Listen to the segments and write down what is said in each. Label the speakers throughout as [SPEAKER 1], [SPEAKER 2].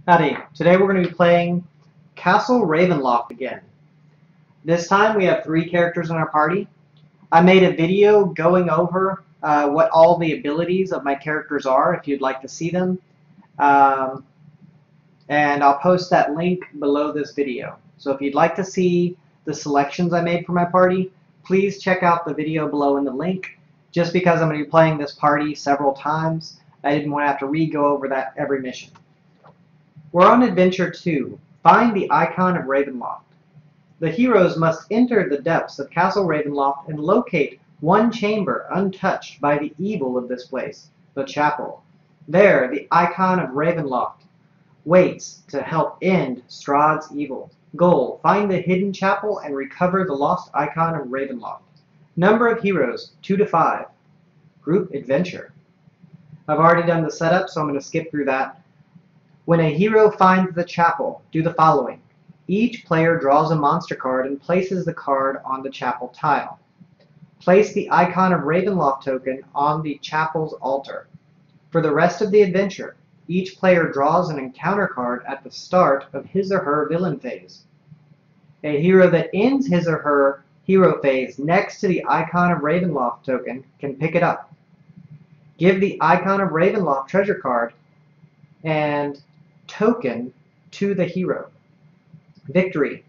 [SPEAKER 1] Howdy. Today we're going to be playing Castle Ravenloft again. This time we have 3 characters in our party. I made a video going over what all the abilities of my characters are if you'd like to see them. And I'll post that link below this video. So if you'd like to see the selections I made for my party, please check out the video below in the link. Just because I'm going to be playing this party several times, I didn't want to have to re-go over that every mission. We're on Adventure 2, Find the Icon of Ravenloft. The heroes must enter the depths of Castle Ravenloft and locate one chamber untouched by the evil of this place, the chapel. There, the Icon of Ravenloft waits to help end Strahd's evil. Goal: find the hidden chapel and recover the lost Icon of Ravenloft. Number of heroes, 2 to 5. Group Adventure. I've already done the setup, so I'm going to skip through that. When a hero finds the chapel, do the following. Each player draws a monster card and places the card on the chapel tile. Place the Icon of Ravenloft token on the chapel's altar. For the rest of the adventure, each player draws an encounter card at the start of his or her villain phase. A hero that ends his or her hero phase next to the Icon of Ravenloft token can pick it up. Give the Icon of Ravenloft treasure card and token to the hero. Victory.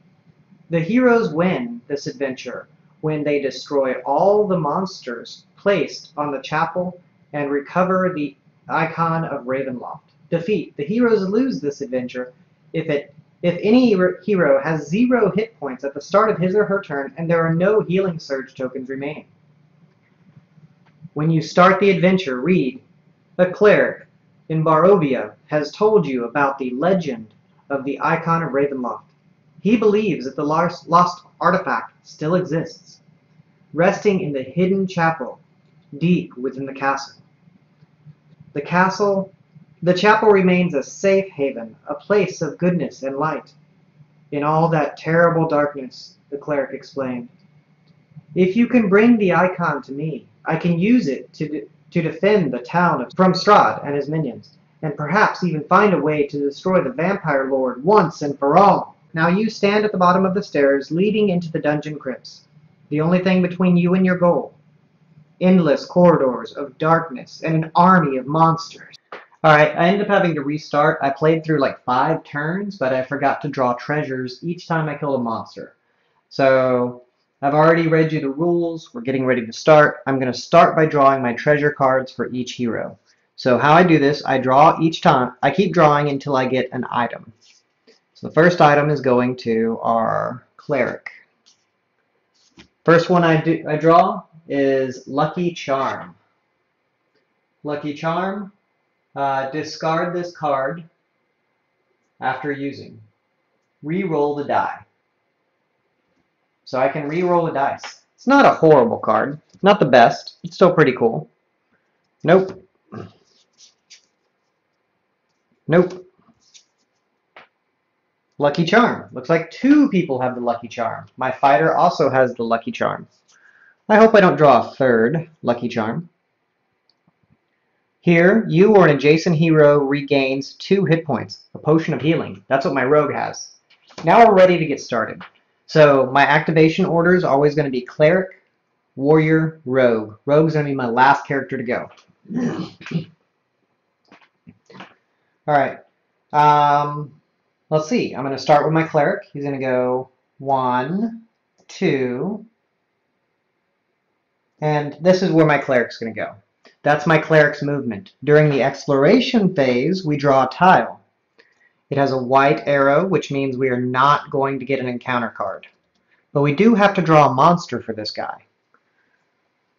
[SPEAKER 1] The heroes win this adventure when they destroy all the monsters placed on the chapel and recover the Icon of Ravenloft. Defeat. The heroes lose this adventure if any hero has 0 hit points at the start of his or her turn and there are no healing surge tokens remaining. When you start the adventure, read, "A cleric in Barovia has told you about the legend of the Icon of Ravenloft. He believes that the lost artifact still exists, resting in the hidden chapel deep within the castle. The chapel remains a safe haven, a place of goodness and light. In all that terrible darkness," the cleric explained. "If you can bring the icon to me, I can use it to defend the town from Strahd and his minions, and perhaps even find a way to destroy the vampire lord once and for all. Now you stand at the bottom of the stairs leading into the dungeon crypts. The only thing between you and your goal. Endless corridors of darkness and an army of monsters." Alright, I ended up having to restart. I played through like 5 turns, but I forgot to draw treasures each time I killed a monster. So I've already read you the rules. We're getting ready to start. I'm going to start by drawing my treasure cards for each hero. So how I do this, I draw each time. I keep drawing until I get an item. So the first item is going to our cleric. First one I draw is Lucky Charm. Lucky Charm, discard this card after using. Re-roll the die. So I can re-roll the dice. It's not a horrible card. Not the best. It's still pretty cool. Nope. Nope. Lucky Charm. Looks like 2 people have the Lucky Charm. My fighter also has the Lucky Charm. I hope I don't draw a 3rd Lucky Charm. Here, you or an adjacent hero regains 2 hit points. A potion of healing. That's what my rogue has. Now we're ready to get started. So my activation order is always going to be cleric, warrior, rogue. Rogue's going to be my last character to go. Alright. Let's see. I'm going to start with my cleric. He's going to go 1, 2, and this is where my cleric's going to go. That's my cleric's movement. During the exploration phase, we draw a tile. It has a white arrow, which means we are not going to get an encounter card. But we do have to draw a monster for this guy.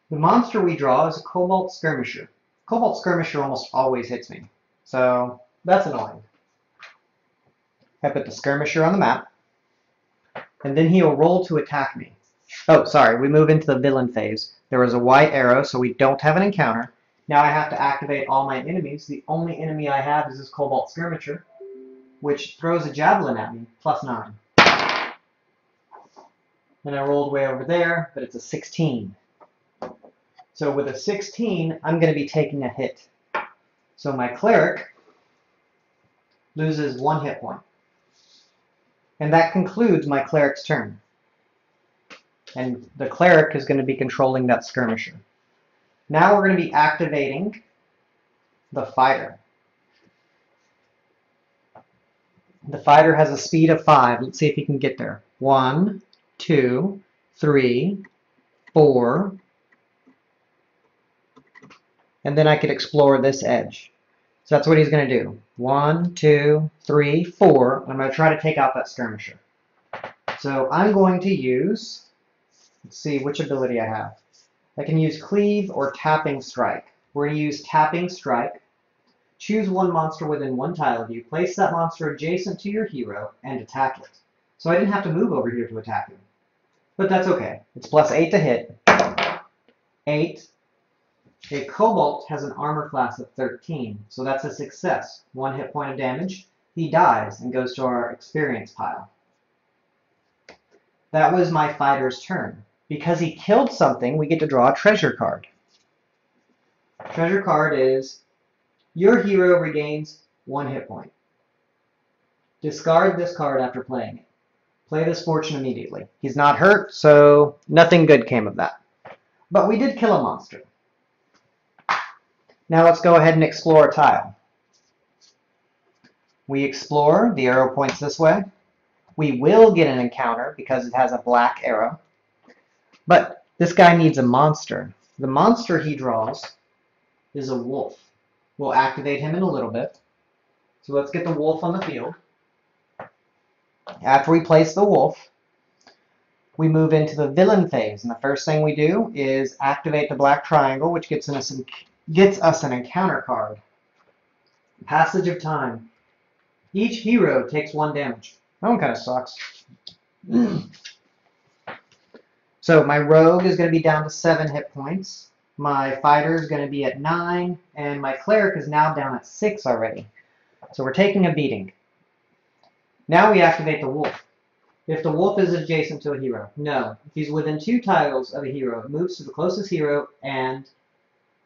[SPEAKER 1] The monster we draw is a Cobalt Skirmisher. Cobalt Skirmisher almost always hits me, so that's annoying. I put the Skirmisher on the map, and then he will roll to attack me. Oh, sorry, we move into the villain phase. There was a white arrow, so we don't have an encounter. Now I have to activate all my enemies. The only enemy I have is this Cobalt Skirmisher, which throws a javelin at me, +9. And I rolled way over there, but it's a 16. So with a 16, I'm going to be taking a hit. So my cleric loses 1 hit point. And that concludes my cleric's turn. And the cleric is going to be controlling that skirmisher. Now we're going to be activating the fighter. The fighter has a speed of 5. Let's see if he can get there. 1, 2, 3, 4. And then I could explore this edge. So that's what he's going to do. 1, 2, 3, 4. I'm going to try to take out that skirmisher. So I'm going to use, let's see which ability I have. I can use Cleave or Tapping Strike. We're going to use Tapping Strike. Choose one monster within one tile of you, place that monster adjacent to your hero, and attack it. So I didn't have to move over here to attack him. But that's okay. It's plus 8 to hit. 8. A Cobalt has an armor class of 13, so that's a success. 1 hit point of damage. He dies and goes to our experience pile. That was my fighter's turn. Because he killed something, we get to draw a treasure card. Treasure card is your hero regains 1 hit point. Discard this card after playing it. Play this fortune immediately. He's not hurt, so nothing good came of that. But we did kill a monster. Now let's go ahead and explore a tile. We explore, the arrow points this way. We will get an encounter because it has a black arrow. But this guy needs a monster. The monster he draws is a wolf. We'll activate him in a little bit. So let's get the wolf on the field. After we place the wolf, we move into the villain phase. And the first thing we do is activate the black triangle, which gets us an encounter card. Passage of time. Each hero takes 1 damage. That one kind of sucks. So my rogue is going to be down to 7 hit points. My fighter is going to be at 9. And my cleric is now down at 6 already. So we're taking a beating. Now we activate the wolf. If the wolf is adjacent to a hero. No. If he's within 2 tiles of a hero, it moves to the closest hero and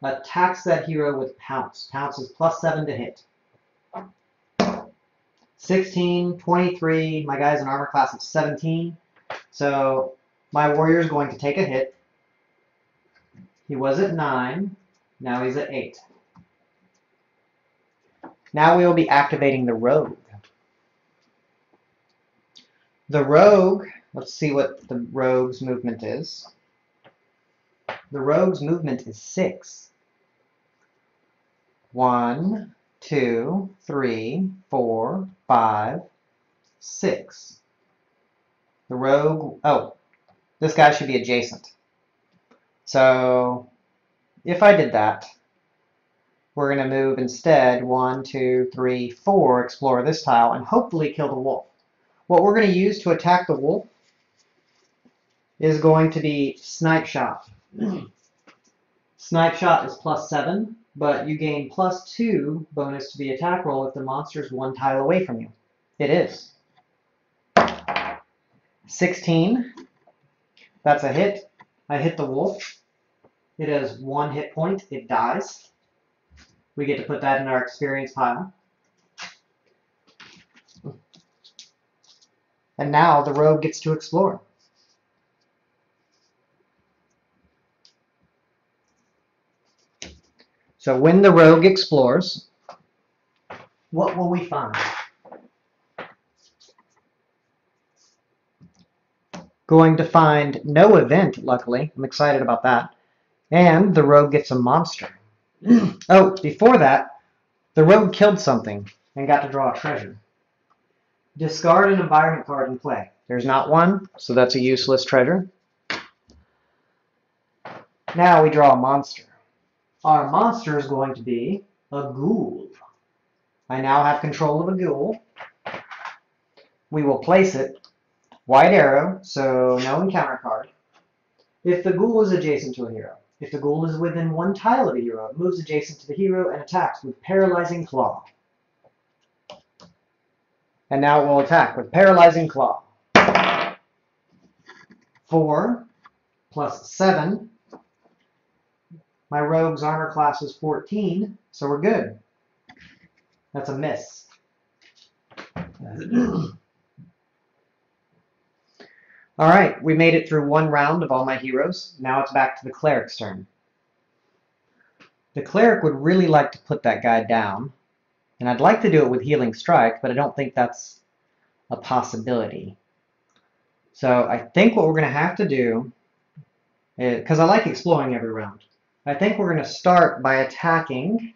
[SPEAKER 1] attacks that hero with Pounce. Pounce is plus 7 to hit. 16, 23. My guy's an armor class of 17. So my warrior is going to take a hit. He was at 9. Now he's at 8. Now we will be activating the rogue. The rogue, let's see what the rogue's movement is. The rogue's movement is 6. 1, 2, 3, 4, 5, 6. The rogue, oh, this guy should be adjacent. So if I did that, we're going to move instead 1, 2, 3, 4, explore this tile, and hopefully kill the wolf. What we're going to use to attack the wolf is going to be Snipe Shot. Snipe Shot is plus 7, but you gain plus 2 bonus to the attack roll if the monster is 1 tile away from you. It is. 16. That's a hit. I hit the wolf. It has 1 hit point. It dies. We get to put that in our experience pile. And now the rogue gets to explore. So when the rogue explores, what will we find? Going to find no event, luckily. I'm excited about that. And the rogue gets a monster. Oh, before that, the rogue killed something and got to draw a treasure. Discard an environment card and play. There's not one, so that's a useless treasure. Now we draw a monster. Our monster is going to be a ghoul. I now have control of a ghoul. We will place it. White arrow, so no encounter card. If the ghoul is adjacent to a hero. If the ghoul is within 1 tile of a hero, it moves adjacent to the hero and attacks with Paralyzing Claw. And now it will attack with Paralyzing Claw. 4 plus 7. My rogue's armor class is 14, so we're good. That's a miss. Alright, we made it through one round of all my heroes. Now it's back to the cleric's turn. The cleric would really like to put that guy down, and I'd like to do it with Healing Strike, but I don't think that's a possibility. So I think what we're going to have to do, because I like exploring every round, I think we're going to start by attacking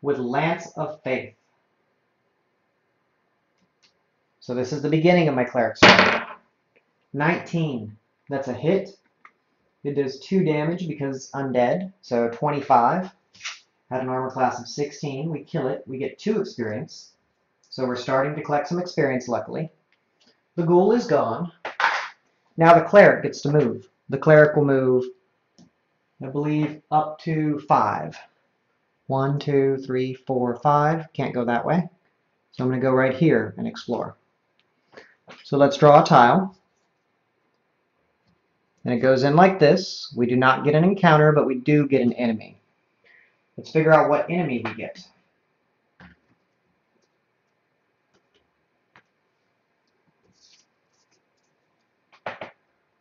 [SPEAKER 1] with Lance of Faith. So this is the beginning of my cleric's turn. 19. That's a hit. It does 2 damage because undead. So 25. Had an armor class of 16. We kill it. We get 2 experience. So we're starting to collect some experience, luckily. The ghoul is gone. Now the cleric gets to move. The cleric will move, I believe, up to 5. 1, 2, 3, 4, 5. Can't go that way. So I'm going to go right here and explore. So let's draw a tile. And it goes in like this. We do not get an encounter, but we do get an enemy. Let's figure out what enemy we get.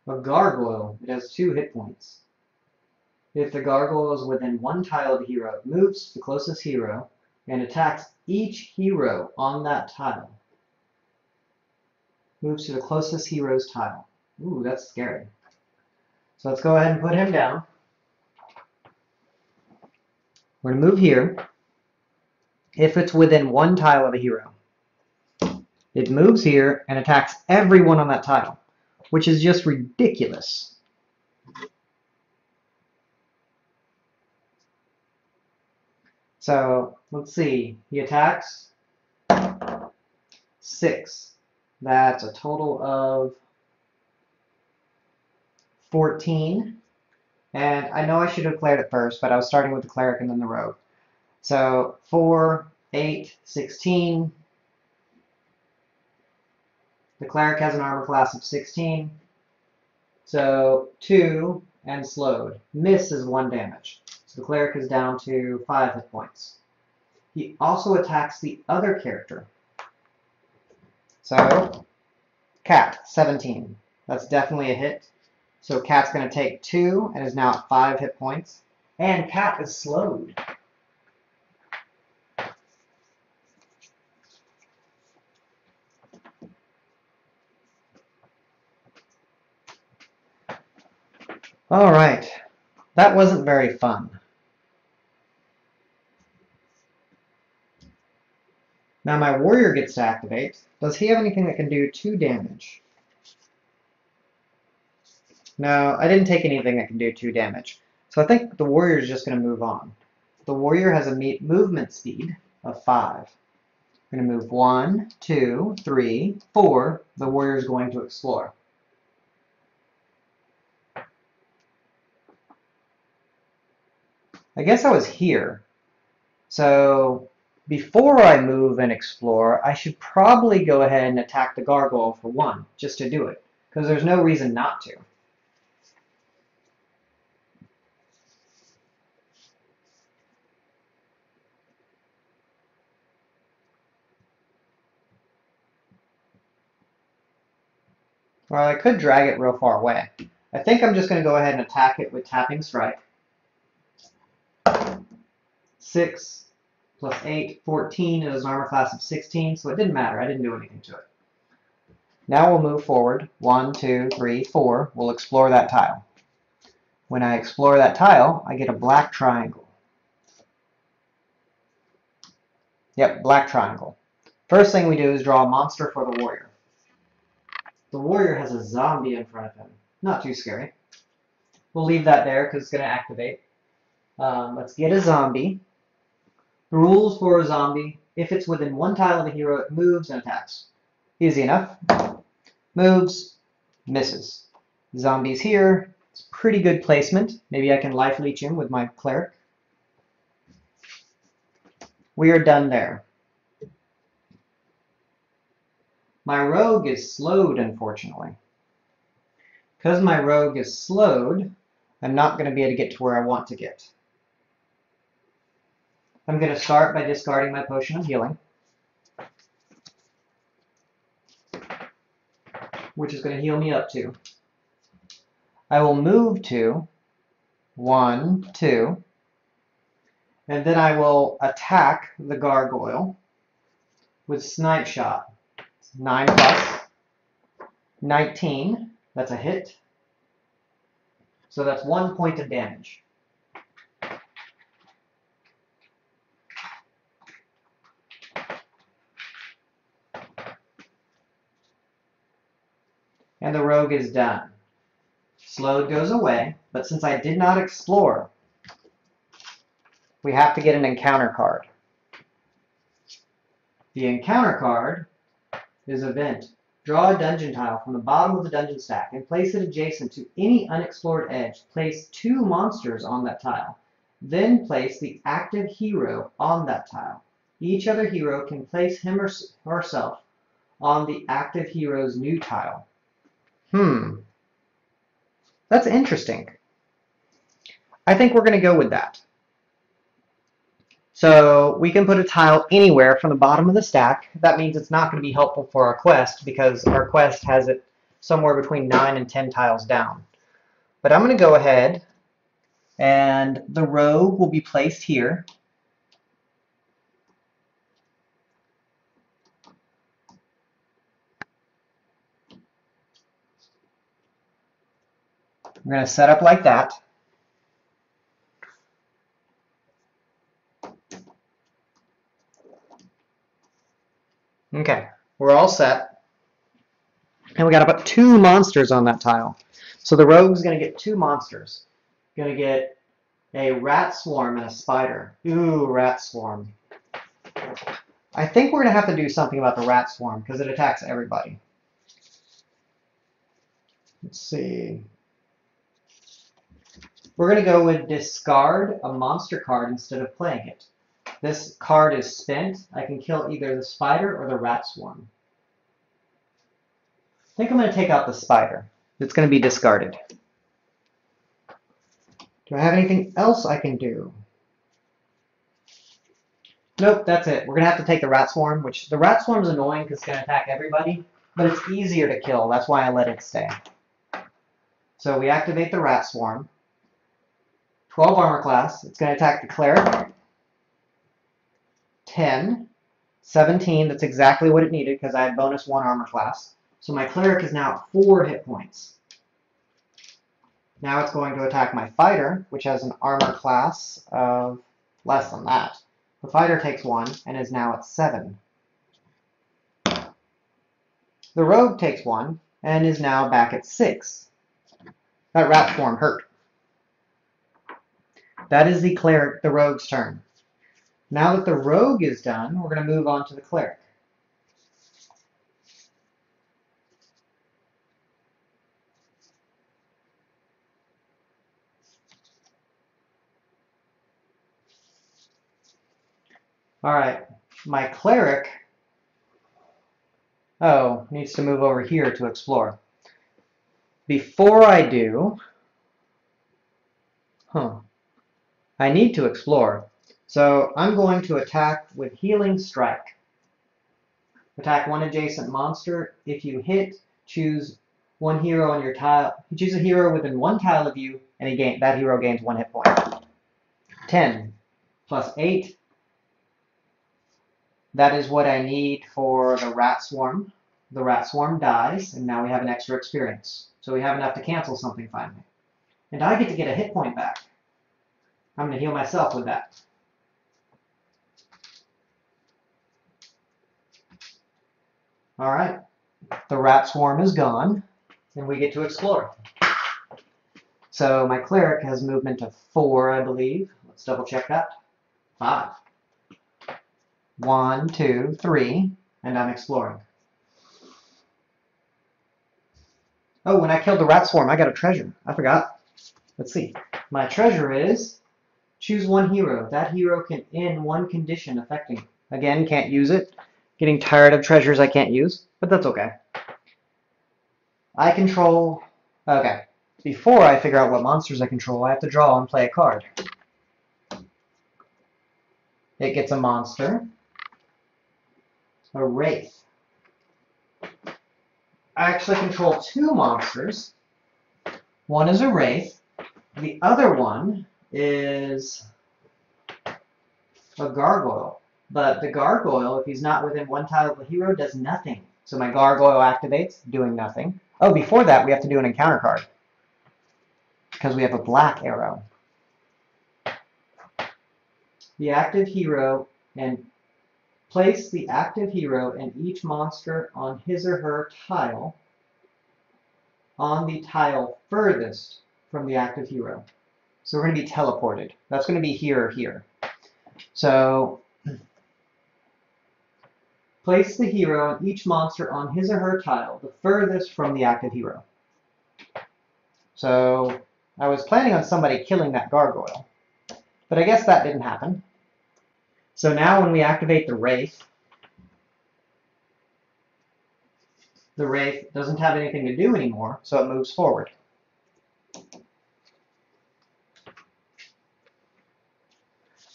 [SPEAKER 1] A gargoyle. It has 2 hit points. If the gargoyle is within 1 tile of the hero, it moves to the closest hero and attacks each hero on that tile. Moves to the closest hero's tile. Ooh, that's scary. So let's go ahead and put him down. We're going to move here. If it's within 1 tile of a hero, it moves here and attacks everyone on that tile, which is just ridiculous. So let's see. He attacks 6. That's a total of 14. And I know I should have declared it first, but I was starting with the cleric and then the rogue. So 4, 8, 16. The cleric has an armor class of 16. So 2 and slowed. Miss is 1 damage. So the cleric is down to 5 hit points. He also attacks the other character. So Cat, 17. That's definitely a hit. So Cat's going to take 2 and is now at 5 hit points. And Cat is slowed. Alright. That wasn't very fun. Now my warrior gets to activate. Does he have anything that can do 2 damage? No, I didn't take anything that can do 2 damage. So I think the warrior is just going to move on. The warrior has a movement speed of 5. We're going to move 1, 2, 3, 4. The warrior is going to explore. I guess I was here. So before I move and explore, I should probably go ahead and attack the gargoyle for 1, just to do it. Because there's no reason not to. Or I could drag it real far away. I think I'm just going to go ahead and attack it with Tapping Strike. 6 plus 8, 14. It is an armor class of 16, so it didn't matter. I didn't do anything to it. Now we'll move forward. 1, 2, 3, 4. We'll explore that tile. When I explore that tile, I get a black triangle. Yep, black triangle. First thing we do is draw a monster for the warrior. The warrior has a zombie in front of him. Not too scary. We'll leave that there because it's going to activate. Let's get a zombie. The rules for a zombie: if it's within 1 tile of the hero, it moves and attacks. Easy enough. Moves, misses. Zombie's here. It's pretty good placement. Maybe I can life leech him with my cleric. We are done there. My rogue is slowed, unfortunately. Because my rogue is slowed, I'm not going to be able to get to where I want to get. I'm going to start by discarding my potion of healing. which is going to heal me up 2. I will move to 1, 2, and then I will attack the gargoyle with Snipe Shot. 9 plus 19. That's a hit. So that's 1 point of damage. And the rogue is done. Slowed goes away, but since I did not explore, we have to get an encounter card. The encounter card is Event. Draw a dungeon tile from the bottom of the dungeon stack and place it adjacent to any unexplored edge. Place 2 monsters on that tile. Then place the active hero on that tile. Each other hero can place him or herself on the active hero's new tile. That's interesting. I think we're going to go with that. So we can put a tile anywhere from the bottom of the stack. That means it's not going to be helpful for our quest because our quest has it somewhere between 9 and 10 tiles down. But I'm going to go ahead and the rogue will be placed here. We're going to set up like that. Okay, we're all set. And we got to put 2 monsters on that tile. So the rogue's going to get 2 monsters. Going to get a rat swarm and a spider. Ooh, rat swarm. I think we're going to have to do something about the rat swarm because it attacks everybody. Let's see. We're going to go with discard a monster card instead of playing it. This card is spent. I can kill either the spider or the rat swarm. I think I'm going to take out the spider. It's going to be discarded. Do I have anything else I can do? Nope, that's it. We're going to have to take the rat swarm, which the rat swarm is annoying because it's going to attack everybody, but it's easier to kill. That's why I let it stay. So we activate the rat swarm. 12 armor class. It's going to attack the cleric. 10. 17. That's exactly what it needed because I had bonus 1 armor class. So my cleric is now at 4 hit points. Now it's going to attack my fighter, which has an armor class of less than that. The fighter takes 1 and is now at 7. The rogue takes 1 and is now back at 6. That rat swarm hurt. That is the rogue's turn. Now that the rogue is done, we're going to move on to the cleric. Alright, my cleric, needs to move over here to explore. Before I do, I need to explore. So I'm going to attack with Healing Strike. Attack 1 adjacent monster. If you hit, choose 1 hero on your tile. You choose a hero within 1 tile of you, and that hero gains 1 hit point. 10 plus 8. That is what I need for the rat swarm. The rat swarm dies, and now we have an extra experience. So we have enough to cancel something finally. And I get to get a hit point back. I'm going to heal myself with that. Alright, the rat swarm is gone, and we get to explore. So my cleric has movement of 4, I believe. Let's double check that. 5. 1, 2, 3, and I'm exploring. Oh, when I killed the rat swarm, I got a treasure. I forgot. Let's see. My treasure is choose 1 hero. That hero can end 1 condition affecting. Again, can't use it. Getting tired of treasures I can't use, but that's okay. I control... Okay. Before I figure out what monsters I control, I have to draw and play a card. It gets a monster. A wraith. I actually control two monsters. One is a wraith. The other one is a gargoyle. But the gargoyle, if he's not within one tile of the hero, does nothing. So my gargoyle activates, doing nothing. Oh, before that, we have to do an encounter card. Because we have a black arrow. The active hero, and place the active hero and each monster on his or her tile on the tile furthest from the active hero. So we're going to be teleported. That's going to be here or here. So place the hero and each monster on his or her tile, the furthest from the active hero. So I was planning on somebody killing that gargoyle, but I guess that didn't happen. So now when we activate the wraith doesn't have anything to do anymore, so it moves forward.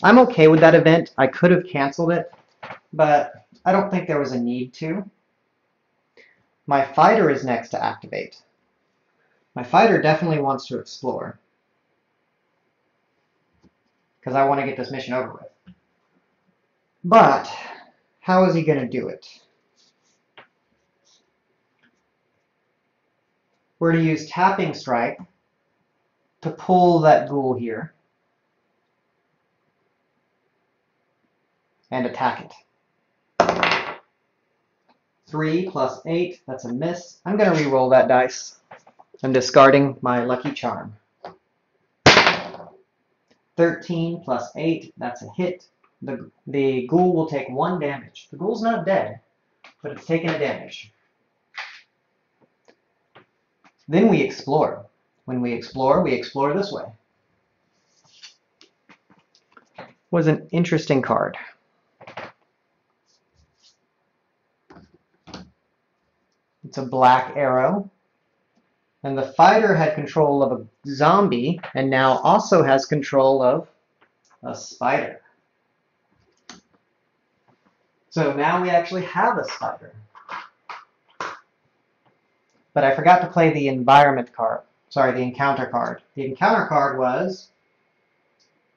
[SPEAKER 1] I'm okay with that event. I could have canceled it, but I don't think there was a need to. My fighter is next to activate. My fighter definitely wants to explore, because I want to get this mission over with. But how is he going to do it? We're to use Tapping Strike to pull that ghoul here and attack it. 3 plus 8, that's a miss. I'm going to re-roll that dice. I'm discarding my lucky charm. 13 plus 8, that's a hit. The ghoul will take 1 damage. The ghoul's not dead, but it's taken a damage. Then we explore. When we explore this way. Was an interesting card. It's a black arrow. And the fighter had control of a zombie, and now also has control of a spider. So now we actually have a spider. But I forgot to play the environment card. Sorry, the encounter card. The encounter card was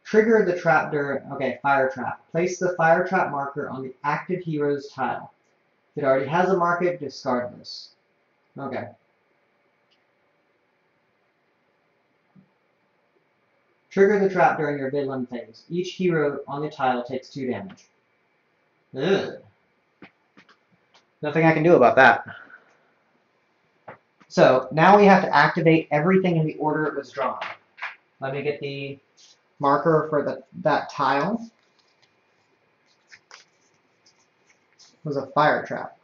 [SPEAKER 1] trigger the trap during, fire trap. Place the fire trap marker on the active hero's tile. If it already has a marker, discard this. Okay. Trigger the trap during your villain phase. Each hero on the tile takes 2 damage. Ugh. Nothing I can do about that. So now we have to activate everything in the order it was drawn. Let me get the marker for that tile. It was a fire trap,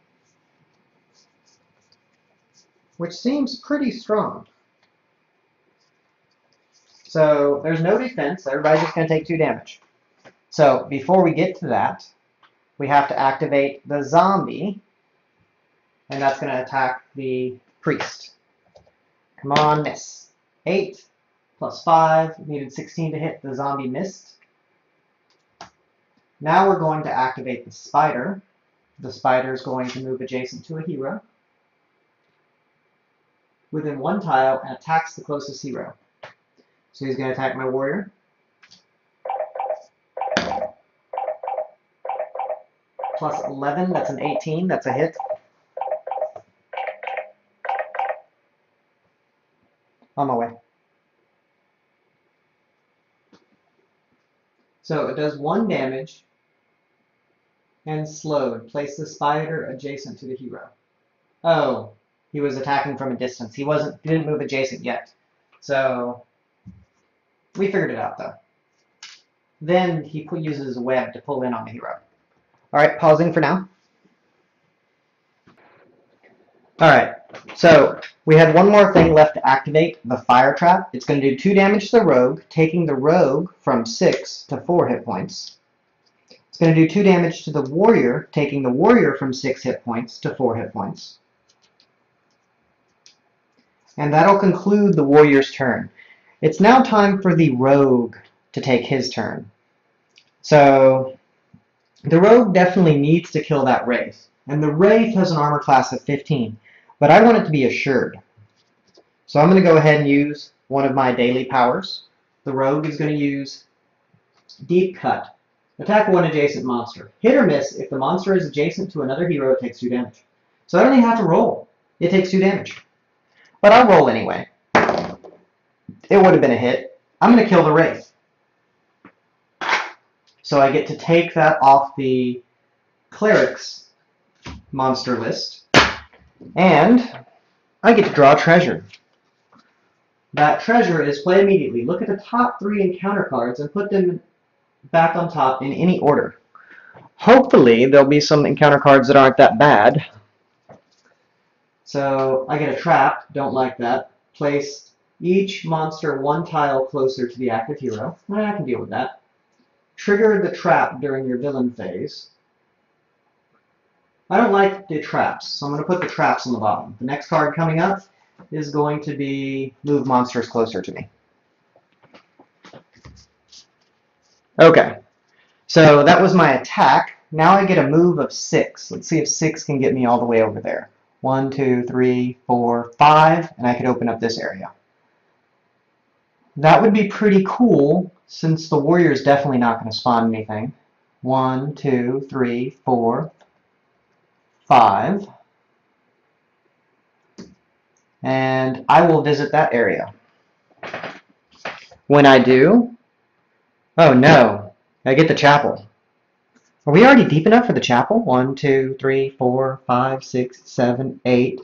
[SPEAKER 1] which seems pretty strong. So there's no defense. Everybody's just going to take 2 damage. So before we get to that, we have to activate the zombie, and that's going to attack the priest. Come on, miss. 8 plus 5, needed 16 to hit. The zombie missed. Now we're going to activate the spider. The spider is going to move adjacent to a hero within 1 tile and attacks the closest hero. So he's going to attack my warrior. Plus 11, that's an 18, that's a hit. On my way. So it does 1 damage and slowed. Place the spider adjacent to the hero. Oh, he was attacking from a distance. He didn't move adjacent yet. So we figured it out though. Then he uses a web to pull in on the hero. Alright, pausing for now. Alright, so we had one more thing left to activate, the fire trap. It's going to do 2 damage to the rogue, taking the rogue from 6 to 4 hit points. It's going to do 2 damage to the warrior, taking the warrior from 6 hit points to 4 hit points. And that'll conclude the warrior's turn. It's now time for the rogue to take his turn. So the rogue definitely needs to kill that wraith. And the wraith has an armor class of 15. but I want it to be assured. So I'm going to go ahead and use one of my daily powers. The rogue is going to use Deep Cut. Attack one adjacent monster. Hit or miss. If the monster is adjacent to another hero, it takes 2 damage. So I don't even have to roll. It takes 2 damage. But I'll roll anyway. It would have been a hit. I'm going to kill the Wraith. So I get to take that off the Cleric's monster list. And I get to draw a treasure. That treasure is play immediately. Look at the top 3 encounter cards and put them back on top in any order. Hopefully there'll be some encounter cards that aren't that bad. So I get a trap. Don't like that. Place each monster 1 tile closer to the active hero. I can deal with that. Trigger the trap during your villain phase. I don't like the traps, so I'm going to put the traps on the bottom. The next card coming up is going to be move monsters closer to me. Okay, so that was my attack. Now I get a move of 6. Let's see if 6 can get me all the way over there. 1, 2, 3, 4, 5, and I could open up this area. That would be pretty cool, since the warrior is definitely not going to spawn anything. 1, 2, 3, 4, 5. And I will visit that area. When I do, oh no, I get the chapel. Are we already deep enough for the chapel? 1, 2, 3, 4, 5, 6, 7, 8,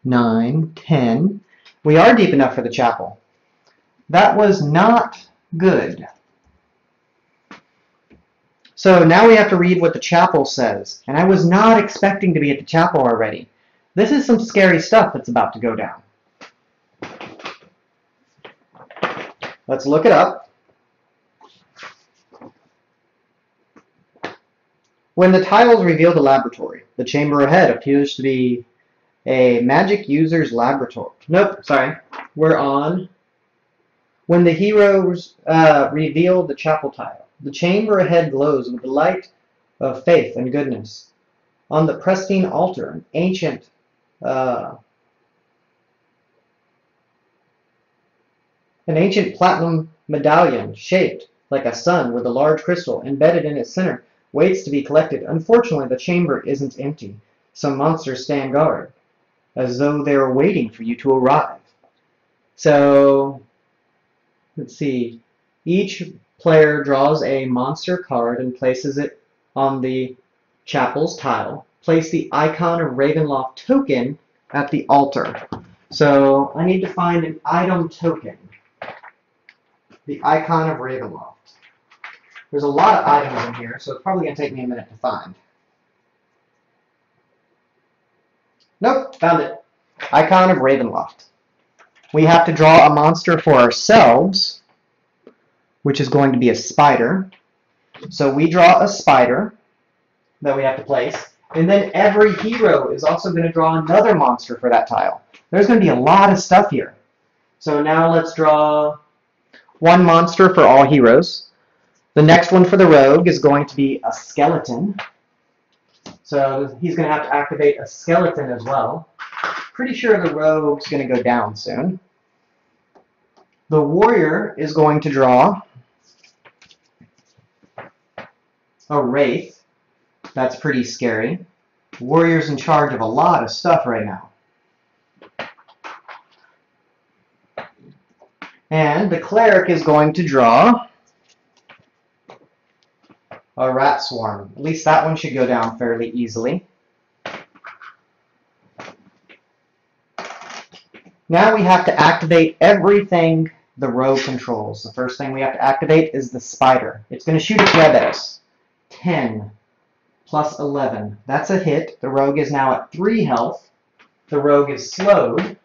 [SPEAKER 1] 9, 10. We are deep enough for the chapel. That was not good. So now we have to read what the chapel says. And I was not expecting to be at the chapel already. This is some scary stuff that's about to go down. Let's look it up. When the tiles reveal the laboratory, the chamber ahead appears to be a magic user's laboratory. Nope, sorry. We're on when the heroes reveal the chapel tile. The chamber ahead glows with the light of faith and goodness. On the pristine altar, an ancient platinum medallion shaped like a sun with a large crystal embedded in its center waits to be collected. Unfortunately, the chamber isn't empty. Some monsters stand guard, as though they're waiting for you to arrive. So, let's see. Each player draws a monster card and places it on the chapel's tile. Place the icon of Ravenloft token at the altar. So, I need to find an item token. The icon of Ravenloft. There's a lot of items in here, so it's probably going to take me a minute to find. Nope, found it. Icon of Ravenloft. We have to draw a monster for ourselves, which is going to be a spider. So we draw a spider that we have to place, and then every hero is also going to draw another monster for that tile. There's going to be a lot of stuff here. So now let's draw one monster for all heroes. The next one for the rogue is going to be a skeleton. So he's going to have to activate a skeleton as well. Pretty sure the rogue's going to go down soon. The warrior is going to draw a wraith. That's pretty scary. The warrior's in charge of a lot of stuff right now. And the cleric is going to draw a rat swarm. At least that one should go down fairly easily. Now we have to activate everything the rogue controls. The first thing we have to activate is the spider. It's going to shoot its web at us. 10 plus 11. That's a hit. The rogue is now at 3 health. The rogue is slowed.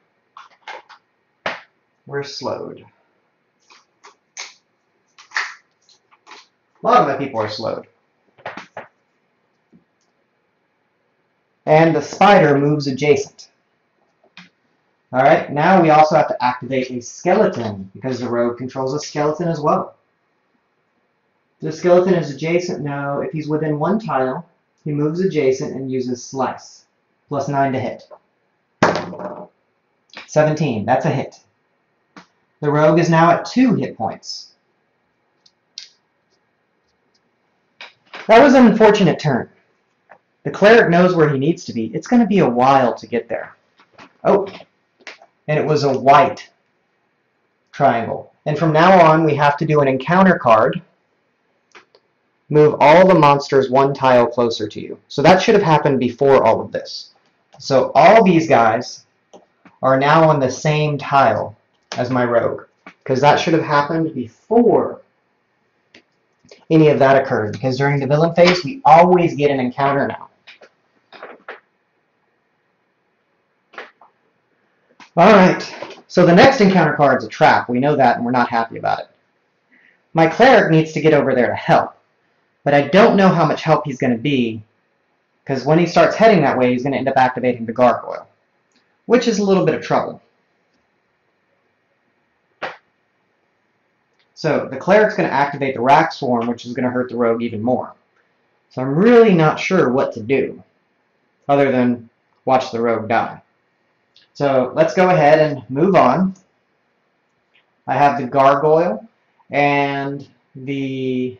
[SPEAKER 1] We're slowed. A lot of my people are slowed. And the spider moves adjacent. Alright, now we also have to activate a skeleton, because the rogue controls a skeleton as well. The skeleton is adjacent now. If he's within 1 tile, he moves adjacent and uses slice. Plus 9 to hit. 17. That's a hit. The rogue is now at 2 hit points. That was an unfortunate turn. The cleric knows where he needs to be. It's going to be a while to get there. Oh, and it was a white triangle. And from now on, we have to do an encounter card. Move all the monsters 1 tile closer to you. So that should have happened before all of this. So all these guys are now on the same tile as my rogue, because that should have happened before any of that occurred, because during the villain phase, we always get an encounter now. Alright, so the next encounter card is a trap. We know that, and we're not happy about it. My cleric needs to get over there to help, but I don't know how much help he's going to be, because when he starts heading that way, he's going to end up activating the gargoyle, which is a little bit of trouble. So the cleric's going to activate the rack swarm, which is going to hurt the rogue even more. So I'm really not sure what to do, other than watch the rogue die. So let's go ahead and move on. I have the gargoyle and the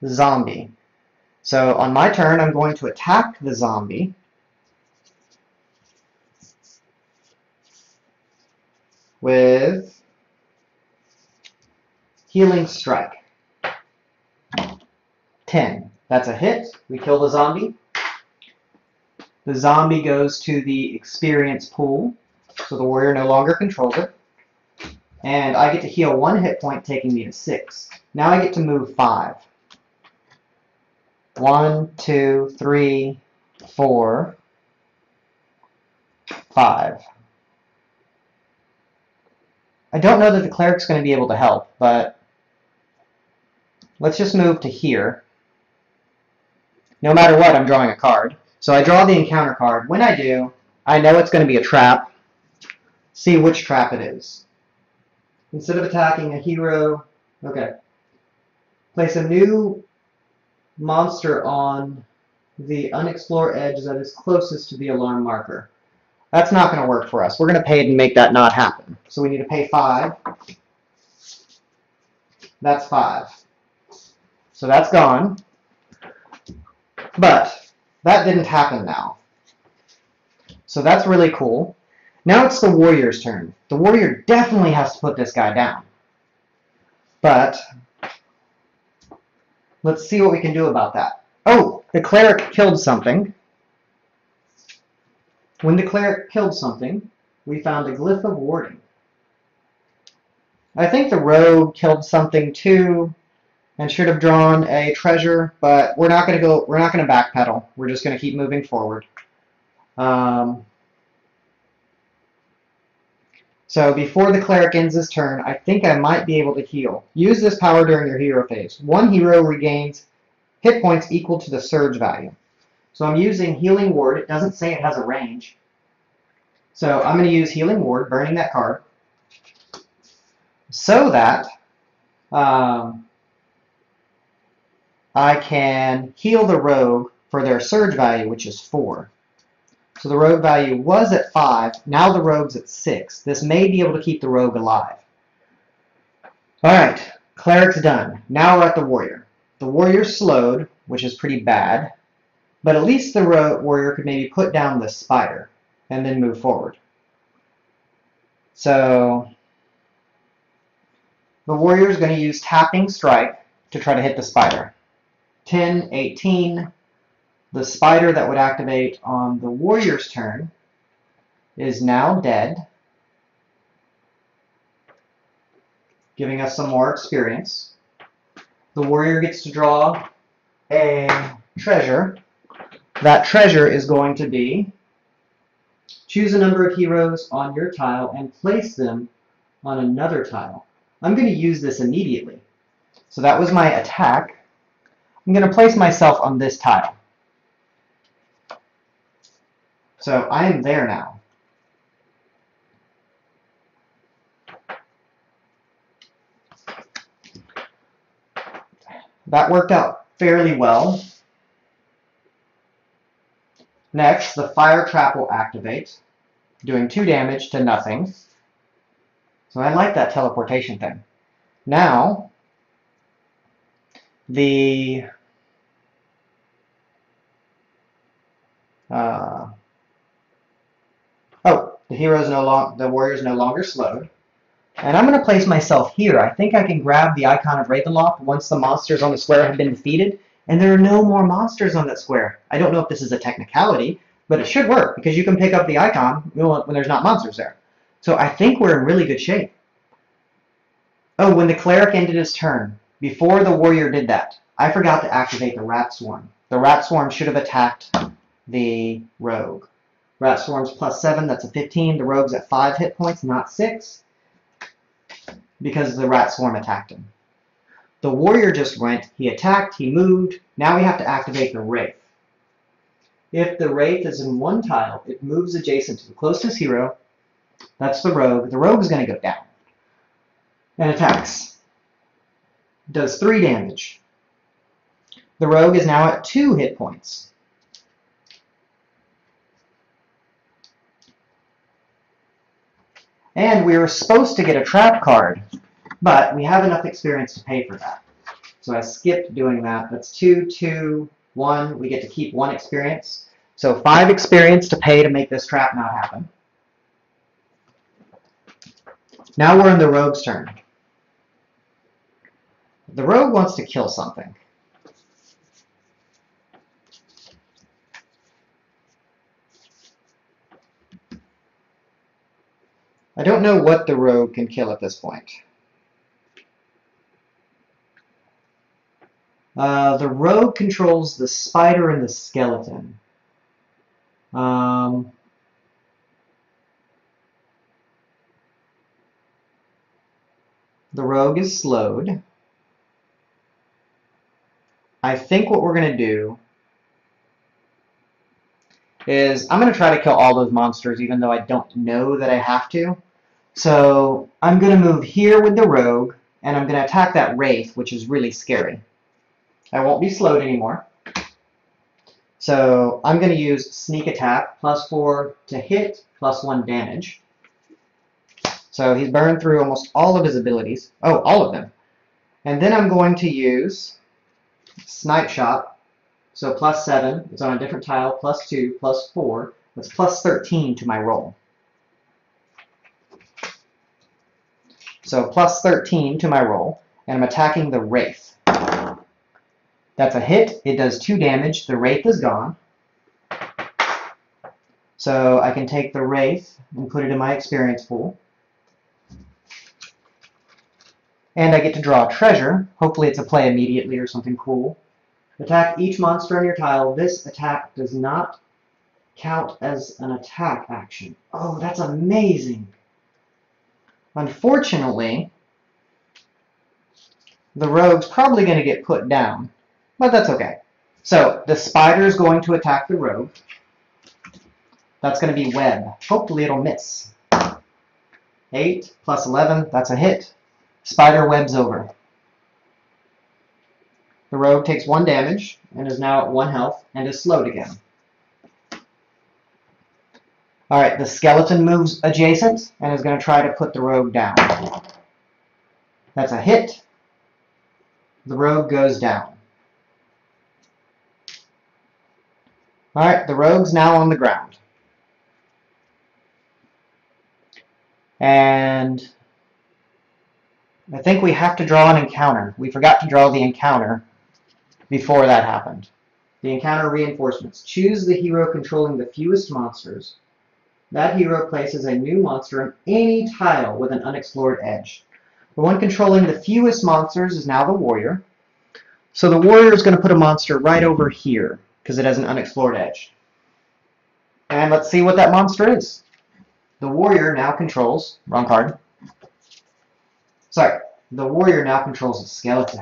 [SPEAKER 1] zombie. So on my turn, I'm going to attack the zombie. With Healing Strike. 10. That's a hit. We kill the zombie. The zombie goes to the experience pool, so the warrior no longer controls it. And I get to heal 1 hit point, taking me to 6. Now I get to move 5. 1, 2, 3, 4, 5. I don't know that the cleric's going to be able to help, but let's just move to here. No matter what, I'm drawing a card. So I draw the encounter card. When I do, I know it's going to be a trap. See which trap it is. Instead of attacking a hero, okay. Place a new monster on the unexplored edge that is closest to the alarm marker. That's not going to work for us. We're going to pay to make that not happen. So we need to pay 5. That's 5. So that's gone. But that didn't happen now. So that's really cool. Now it's the warrior's turn. The warrior definitely has to put this guy down. But let's see what we can do about that. Oh, the cleric killed something. When the cleric killed something, we found a Glyph of Warding. I think the rogue killed something too, and should have drawn a treasure, but we're not going to backpedal. We're just going to keep moving forward. So before the cleric ends his turn, I think I might be able to heal. Use this power during your hero phase. 1 hero regains hit points equal to the surge value. So I'm using Healing Ward. It doesn't say it has a range. So I'm going to use Healing Ward, burning that card, so that I can heal the rogue for their surge value, which is 4. So the rogue value was at 5. Now the rogue's at 6. This may be able to keep the rogue alive. Alright, cleric's done. Now we're at the warrior. The warrior's slowed, which is pretty bad. But at least the warrior could maybe put down the spider and then move forward. So the warrior is going to use Tapping Strike to try to hit the spider. 10, 18. The spider that would activate on the warrior's turn is now dead, giving us some more experience. The warrior gets to draw a treasure. That treasure is going to be choose a number of heroes on your tile and place them on another tile. I'm going to use this immediately. So that was my attack. I'm going to place myself on this tile. So I am there now. That worked out fairly well. Next, the fire trap will activate. doing 2 damage to nothing. So I like that teleportation thing. Now, the the warrior's no longer slowed. And I'm going to place myself here. I think I can grab the icon of Ravenloft once the monsters on the square have been defeated, and there are no more monsters on that square. I don't know if this is a technicality, but it should work, because you can pick up the icon when there's not monsters there. So I think we're in really good shape. Oh, when the cleric ended his turn, before the warrior did that, I forgot to activate the rat swarm. The rat swarm should have attacked the rogue. Rat swarm's +7, that's a 15. The rogue's at 5 hit points, not 6. Because the rat swarm attacked him. The warrior just went, he attacked, he moved. Now we have to activate the wraith. If the wraith is in one tile, it moves adjacent to the closest hero. That's the rogue. The rogue is going to go down and attacks. Does 3 damage. The rogue is now at 2 hit points. And we were supposed to get a trap card, but we have enough experience to pay for that. So I skipped doing that. That's 2, 2, 1. We get to keep 1 experience. So 5 experience to pay to make this trap not happen. Now we're in the rogue's turn. The rogue wants to kill something. I don't know what the rogue can kill at this point. The rogue controls the spider and the skeleton. The rogue is slowed. I think what we're going to do is I'm going to try to kill all those monsters even though I don't know that I have to. So I'm going to move here with the rogue, and I'm going to attack that wraith, which is really scary. I won't be slowed anymore. So I'm going to use sneak attack, +4 to hit, +1 damage. So he's burned through almost all of his abilities. Oh, all of them. And then I'm going to use snipe shot. So +7, it's on a different tile, +2, +4. That's +13 to my roll. So +13 to my roll, and I'm attacking the wraith. That's a hit. It does 2 damage. The wraith is gone. So I can take the wraith and put it in my experience pool. And I get to draw a treasure. Hopefully it's a play immediately or something cool. Attack each monster on your tile. This attack does not count as an attack action. Oh, that's amazing. Unfortunately, the rogue's probably going to get put down, but that's okay. So the spider is going to attack the rogue. That's going to be web. Hopefully it'll miss. 8 + 11, that's a hit. Spider webs over. The rogue takes 1 damage and is now at 1 health and is slowed again. Alright, the skeleton moves adjacent and is going to try to put the rogue down. That's a hit. The rogue goes down. Alright, the rogue's now on the ground. And I think we have to draw an encounter. We forgot to draw the encounter before that happened. The encounter reinforcements. Choose the hero controlling the fewest monsters. That hero places a new monster on any tile with an unexplored edge. The one controlling the fewest monsters is now the warrior. So the warrior is going to put a monster right over here because it has an unexplored edge. And let's see what that monster is. The warrior now controls, wrong card. Sorry, the warrior now controls a skeleton.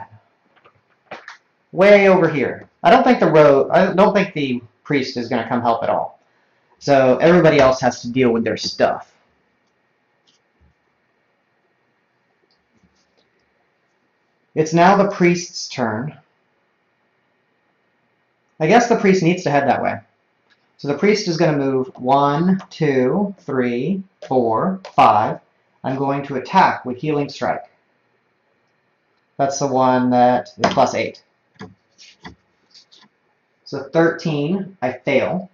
[SPEAKER 1] Way over here. I don't think the priest is going to come help at all. So everybody else has to deal with their stuff. It's now the priest's turn. I guess the priest needs to head that way. So the priest is going to move 1, 2, 3, 4, 5. I'm going to attack with Healing Strike. That's the one that is plus 8. So 13, I fail.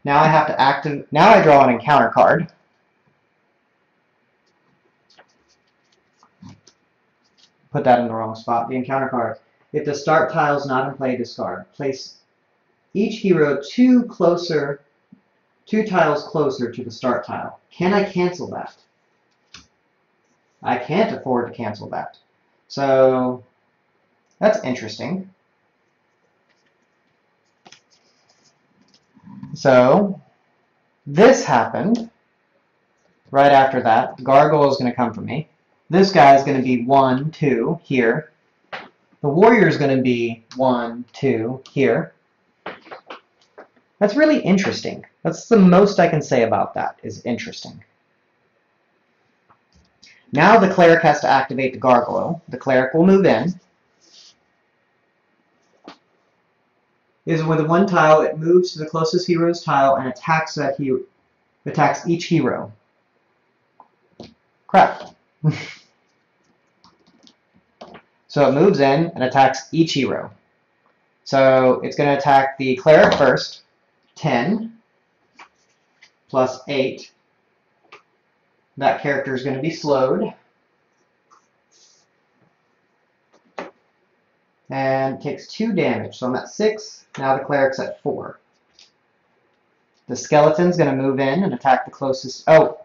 [SPEAKER 1] Now I have to activate. Now I draw an encounter card. Put that in the wrong spot. The encounter card. If the start tile is not in play, discard. Place each hero two tiles closer to the start tile. Can I cancel that? I can't afford to cancel that. So that's interesting. So this happened right after that. Gargoyle is going to come for me. This guy is going to be 1, 2 here. The warrior is going to be 1, 2 here. That's really interesting. That's the most I can say about that, is interesting. Now the cleric has to activate the gargoyle. The cleric will move in. Is with one tile, it moves to the closest hero's tile and attacks that hero. Attacks each hero. Crap. So it moves in and attacks each hero. So it's going to attack the cleric first. 10 plus 8. That character is going to be slowed. And takes 2 damage. So I'm at 6. Now the cleric's at 4. The skeleton's going to move in and attack the closest. Oh,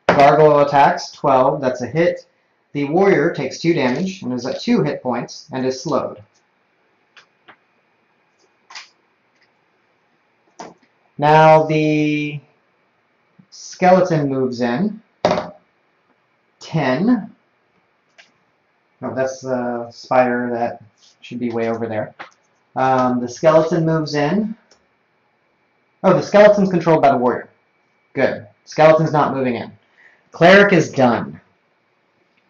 [SPEAKER 1] gargoyle attacks. 12. That's a hit. The warrior takes 2 damage and is at 2 hit points and is slowed. Now the skeleton moves in. 10. Oh, that's the spider that should be way over there. The skeleton moves in. Oh, the skeleton's controlled by the warrior. Good. Skeleton's not moving in. Cleric is done.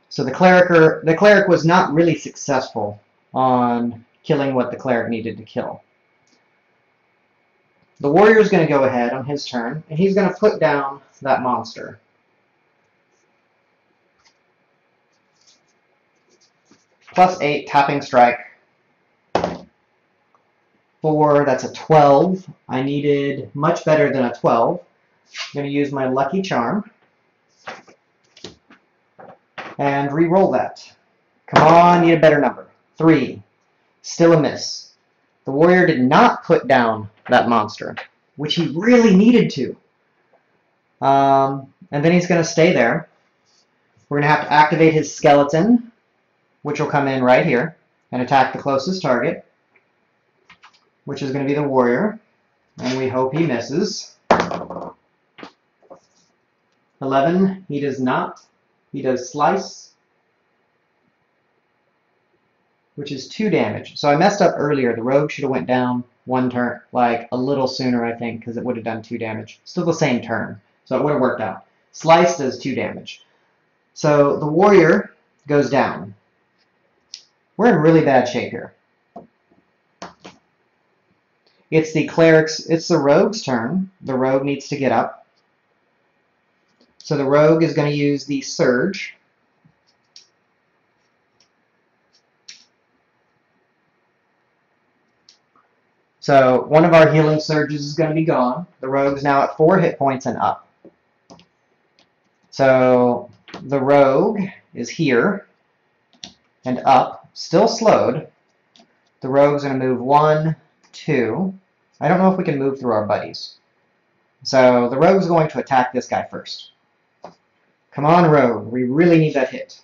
[SPEAKER 1] So the cleric was not really successful on killing what the cleric needed to kill. The warrior is going to go ahead on his turn, and he's going to put down that monster. Plus 8, tapping strike. 4, that's a 12. I needed much better than a 12. I'm going to use my lucky charm. And re-roll that. Come on, need a better number. 3. Still a miss. The warrior did not put down that monster, which he really needed to. And then he's going to stay there. We're going to have to activate his skeleton, which will come in right here and attack the closest target, which is going to be the warrior. And we hope he misses. 11, he does not. He does slice, which is 2 damage. So I messed up earlier. The rogue should have went down 1 turn, like a little sooner, I think, because it would have done 2 damage. Still the same turn, so it would have worked out. Slice does 2 damage. So the warrior goes down. We're in really bad shape here. It's the rogue's turn. The rogue needs to get up. So the rogue is going to use the surge. So one of our healing surges is going to be gone. The rogue's now at 4 hit points and up. So the rogue is here and up, still slowed. The rogue's going to move 1, 2. I don't know if we can move through our buddies. So the rogue's going to attack this guy first. Come on, rogue. We really need that hit.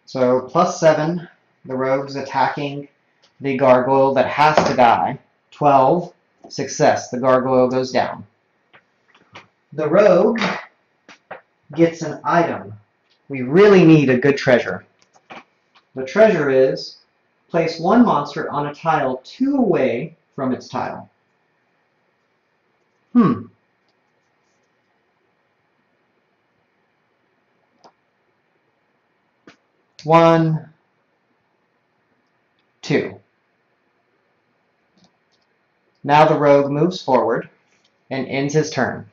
[SPEAKER 1] So plus 7. The rogue's attacking the gargoyle that has to die. 12. Success. The gargoyle goes down. The rogue gets an item. We really need a good treasure. The treasure is place 1 monster on a tile 2 away from its tile. 1, 2. Now the rogue moves forward and ends his turn.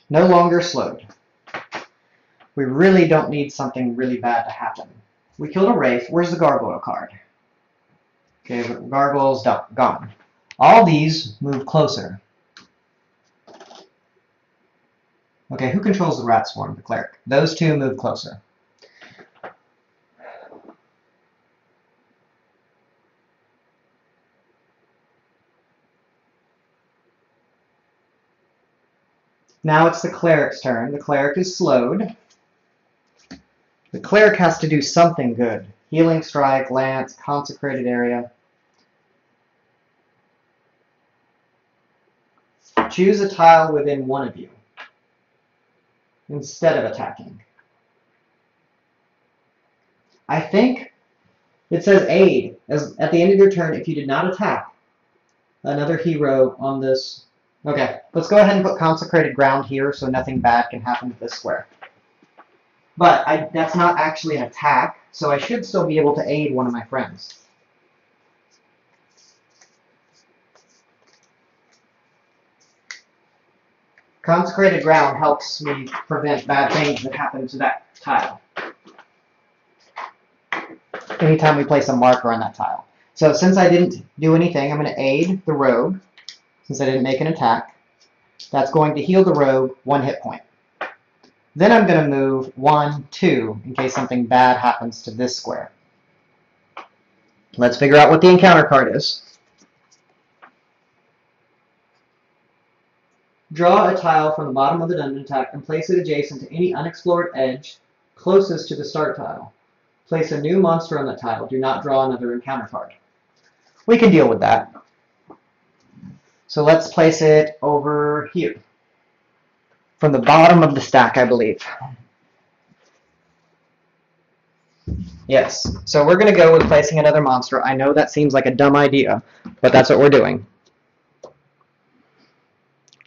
[SPEAKER 1] No longer slowed. We really don't need something really bad to happen. We killed a wraith. Where's the gargoyle card? Okay, the gargoyle's gone. All these move closer. Okay, who controls the rat swarm? The cleric. Those two move closer. Now it's the cleric's turn. The cleric is slowed. The cleric has to do something good. Healing strike, lance, consecrated area. Choose a tile within one of you instead of attacking. I think it says aid. At the end of your turn, if you did not attack another hero on this. Okay, let's go ahead and put consecrated ground here so nothing bad can happen to this square. But that's not actually an attack, so I should still be able to aid one of my friends. Consecrated ground helps me prevent bad things that happen to that tile. Anytime we place a marker on that tile. So since I didn't do anything, I'm going to aid the rogue. Since I didn't make an attack, that's going to heal the rogue 1 hit point. Then I'm going to move 1, 2 in case something bad happens to this square. Let's figure out what the encounter card is. Draw a tile from the bottom of the dungeon attack and place it adjacent to any unexplored edge closest to the start tile. Place a new monster on that tile. Do not draw another encounter card. We can deal with that. So let's place it over here. From the bottom of the stack, I believe. Yes. So we're going to go with placing another monster. I know that seems like a dumb idea, but that's what we're doing.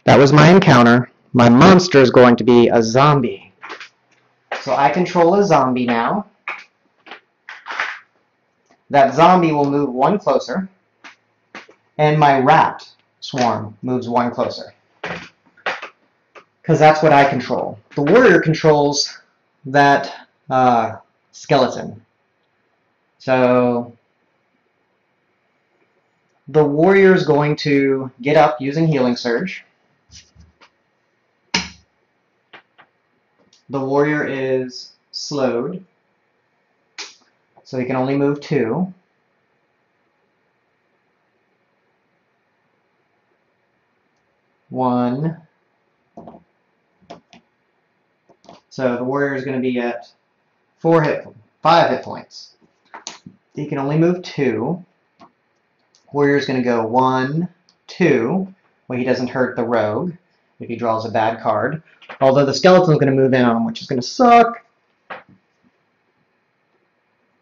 [SPEAKER 1] That was my encounter. My monster is going to be a zombie. So I control a zombie now. That zombie will move 1 closer. And my rat swarm moves 1 closer. Because that's what I control. The warrior controls that skeleton. So the warrior is going to get up using Healing Surge. The warrior is slowed, so he can only move 2. One. So the warrior is going to be at 5 hit points. He can only move 2. Warrior is going to go 1, 2. Well, he doesn't hurt the rogue if he draws a bad card. Although the skeleton is going to move in on him, which is going to suck.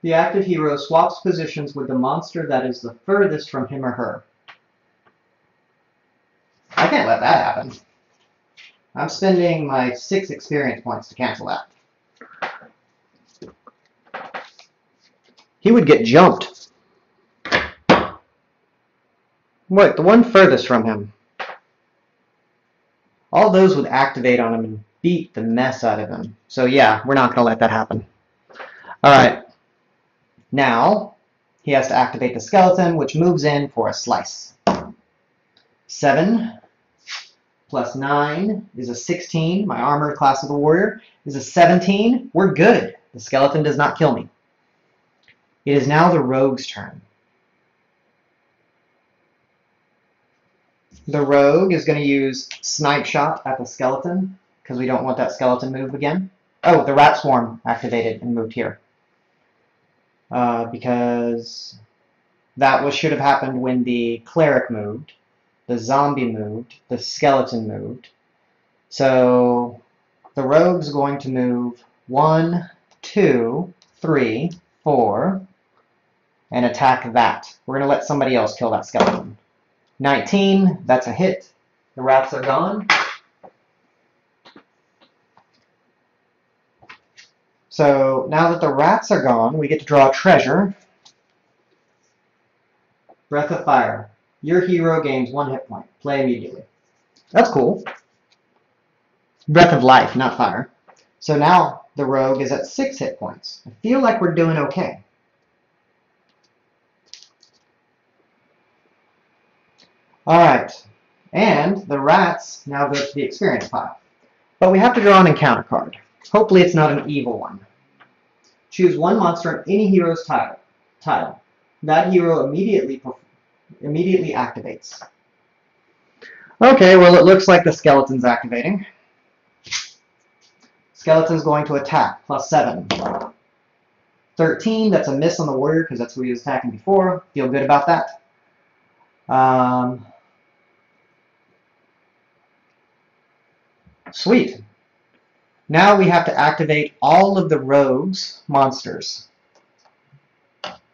[SPEAKER 1] The active hero swaps positions with the monster that is the furthest from him or her. I can't let that happen. I'm spending my 6 experience points to cancel that. He would get jumped. Wait, the one furthest from him. All those would activate on him and beat the mess out of him. So yeah, we're not going to let that happen. Alright. Now, he has to activate the skeleton, which moves in for a slice. 7 plus 9 is a 16. My armor class of the warrior is a 17. We're good. The skeleton does not kill me. It is now the rogue's turn. The rogue is going to use Snipe Shot at the skeleton, because we don't want that skeleton move again. Oh, the rat swarm activated and moved here. Because that should have happened when the cleric moved, the zombie moved, the skeleton moved. So the rogue's going to move 1, 2, 3, 4, and attack that. We're going to let somebody else kill that skeleton. 19, that's a hit. The rats are gone. So now that the rats are gone, we get to draw a treasure. Breath of Fire. Your hero gains 1 hit point. Play immediately. That's cool. Breath of Life, not fire. So now the rogue is at 6 hit points. I feel like we're doing okay. Alright. And the rats now go to the experience pile. But we have to draw an encounter card. Hopefully it's not an evil one. Choose 1 monster on any hero's tile. That hero immediately activates. Okay, well it looks like the skeleton's activating. Skeleton's going to attack, +7. 13, that's a miss on the warrior because that's who he was attacking before. Feel good about that. Sweet. Now we have to activate all of the rogue's monsters.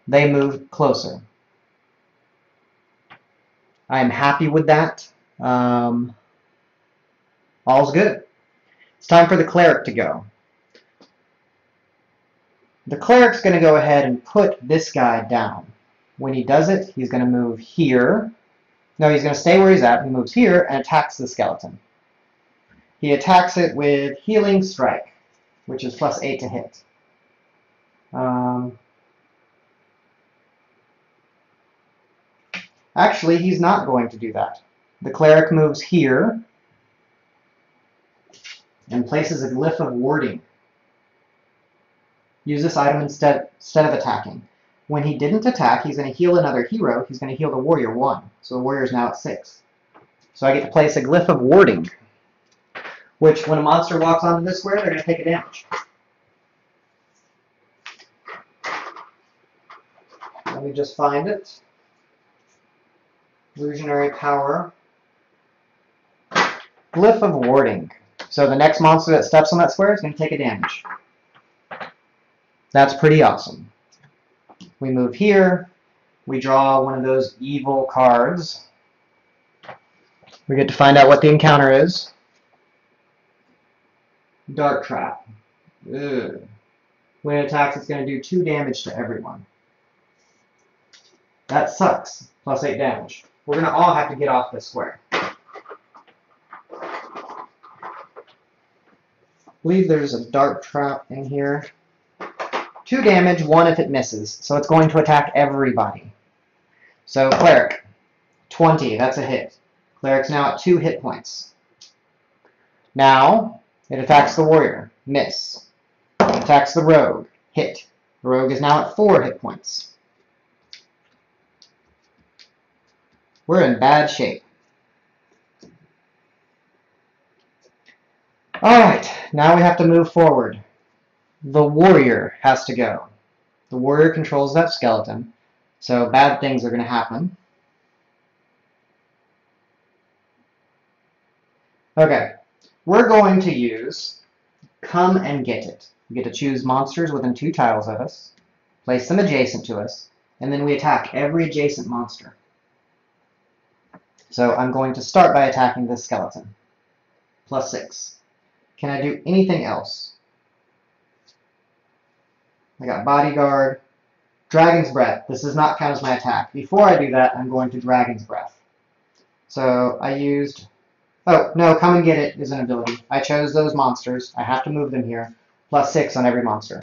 [SPEAKER 1] They move closer. I am happy with that. All's good. It's time for the cleric to go. The cleric's going to go ahead and put this guy down. When he does it, he's going to move here. No, he's going to stay where he's at. He moves here and attacks the skeleton. He attacks it with Healing Strike, which is +8 to hit. Actually, he's not going to do that. The cleric moves here and places a Glyph of Warding. Use this item instead of attacking. When he didn't attack, he's going to heal another hero. He's going to heal the warrior 1. So the warrior is now at 6. So I get to place a Glyph of Warding, which when a monster walks onto this square, they're going to take a damage. Let me just find it. Illusionary Power. Glyph of Warding. So the next monster that steps on that square is going to take a damage. That's pretty awesome. We move here. We draw one of those evil cards. We get to find out what the encounter is. Dark Trap. Ugh. When it attacks, it's going to do 2 damage to everyone. That sucks. +8 damage. We're going to all have to get off this square. I believe there's a Dark Trap in here. 2 damage, 1 if it misses. So it's going to attack everybody. So Cleric. 20, that's a hit. Cleric's now at 2 hit points. Now, it attacks the warrior. Miss. It attacks the rogue. Hit. The rogue is now at 4 hit points. We're in bad shape. Alright, now we have to move forward. The warrior has to go. The warrior controls that skeleton, so bad things are going to happen. Okay, we're going to use Come and Get It. We get to choose monsters within 2 tiles of us, place them adjacent to us, and then we attack every adjacent monster. So I'm going to start by attacking this skeleton. +6. Can I do anything else? I got Bodyguard. Dragon's Breath. This does not count as my attack. Before I do that, I'm going to Dragon's Breath. So I used... Oh, no, Come and Get It is an ability. I chose those monsters. I have to move them here. +6 on every monster.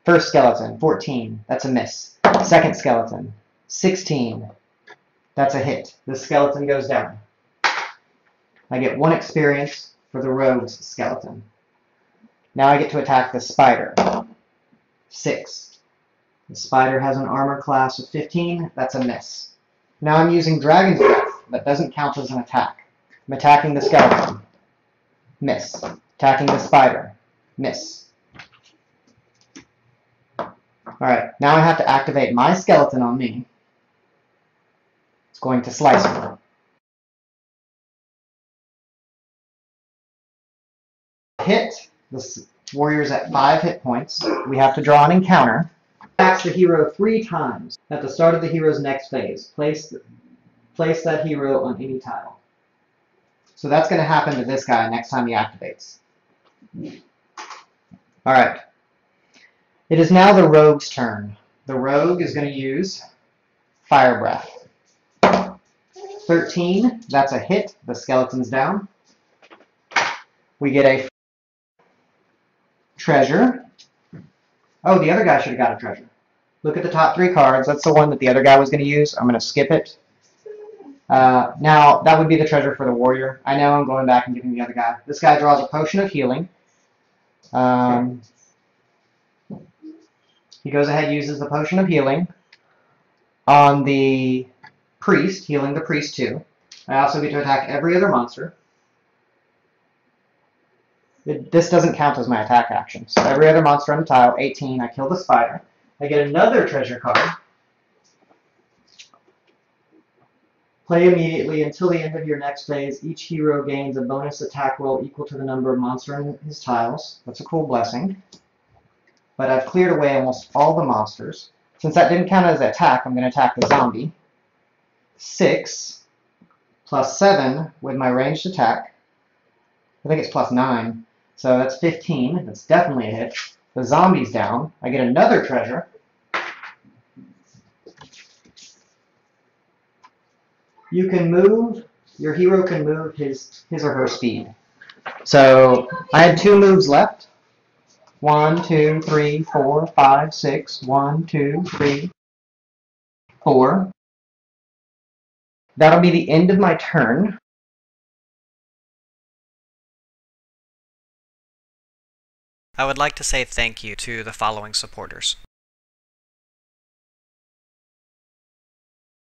[SPEAKER 1] First skeleton, 14. That's a miss. Second skeleton, 16. That's a hit. The skeleton goes down. I get 1 experience for the rogue's skeleton. Now I get to attack the spider. 6. The spider has an armor class of 15. That's a miss. Now I'm using Dragon's Breath. That doesn't count as an attack. I'm attacking the skeleton. Miss. Attacking the spider. Miss. Alright, now I have to activate my skeleton on me. It's going to slice me. Hit. The warrior's at 5 hit points. We have to draw an encounter. Attacks the hero 3 times at the start of the hero's next phase. Place that hero on any tile. So that's going to happen to this guy next time he activates. Alright. It is now the rogue's turn. The rogue is going to use Fire Breath. 13, that's a hit. The skeleton's down. We get a treasure. Oh, the other guy should have got a treasure. Look at the top 3 cards. That's the one that the other guy was going to use. I'm going to skip it. Now, that would be the treasure for the warrior. I know I'm going back and giving the other guy. This guy draws a potion of healing. He goes ahead and uses the potion of healing on the priest, healing the priest too. I also get to attack every other monster. This doesn't count as my attack action. So every other monster on the tile, 18, I kill the spider. I get another treasure card. Play immediately until the end of your next phase. Each hero gains a bonus attack roll equal to the number of monsters in his tiles. That's a cool blessing. But I've cleared away almost all the monsters. Since that didn't count as an attack, I'm going to attack the zombie. 6 plus 7 with my ranged attack. I think it's plus 9. So that's 15. That's definitely a hit. The zombie's down. I get another treasure. You can move, your hero can move his or her speed. So I had 2 moves left. 1, 2, 3, 4, 5, 6. 1, 2, 3, 4. That'll be the end of my turn.
[SPEAKER 2] I would like to say thank you to the following supporters.